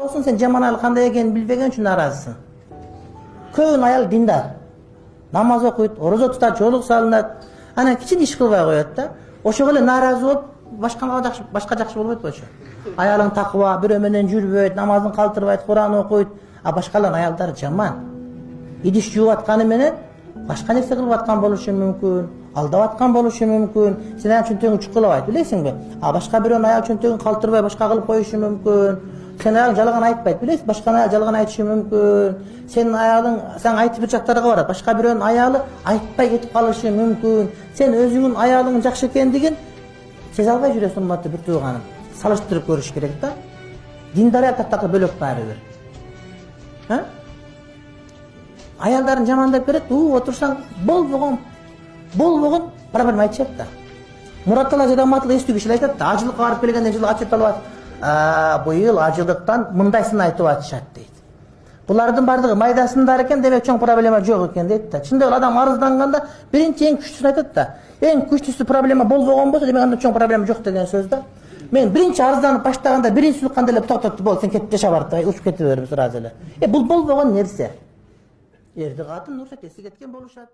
болсун сен жаман айыл кандай экенин билбеген үчүн нааразысың. Көбүн айыл диндар. Намаз окуйт, орозо тутат, жоолук салынат. Анан кичине иш кылбай коет да. Ошого эле нааразы болуп, башка жакшы болбойт болчу. Аялың такыба, бирөө менен жүрбөйт, намазын калтырбайт, Куран окуйт, а башкалардын аялдары жаман. Идиш жууп атканы менен башка нерсе кылып аткан болушу мүмкүн, алдап аткан болушу мүмкүн. Сен аял чөнтөгүн чукулабайт, билесиңби? А башка бирөөнүн аял чөнтөгүн калтырбай башка кылып коюшу мүмкүн. Сен аял жалган айтпайт, билесиз? Башка аял жалган айтышы мүмкүн. Сенин аялың сен айтып бир жактарга барат, башка бирөөнүн аялы айтпай кетип калышы мүмкүн. Сен өзүңүн аялыңын жакшы экендигин сезе албай жүрөсүң, урматтуу бир тууганым. Салыштырып көрүш керек да. Диндар аял таттакы бөлөк баары бир. Аялдарын жамандап берет, отурсаң болбогон проблема айтышат да. Мураттала жадаматыл эстүү кишилер айтат да, ажылыкка барып келгенден жылы отчет алып атат. Быйыл ажылыктан мындайсын айтып атышат дейт. Булардын бардыгы майдасындар экен, демек чоң проблема жок экен дейт да. Чындап адам арызданганда биринчи эң күчтүүсүн айтат да. Эң күчтүүсү проблема болбогон болсо, демек анда чоң проблема жок деген сөз да. Мен биринчи арызданып баштаганда биринчи сүз кандай эле токтотту, бол сен кетип жаша бар, учуп кете бер сразу эле. Бул болбогон нерсе. Эрди катын Нурсат эси кеткен болушат.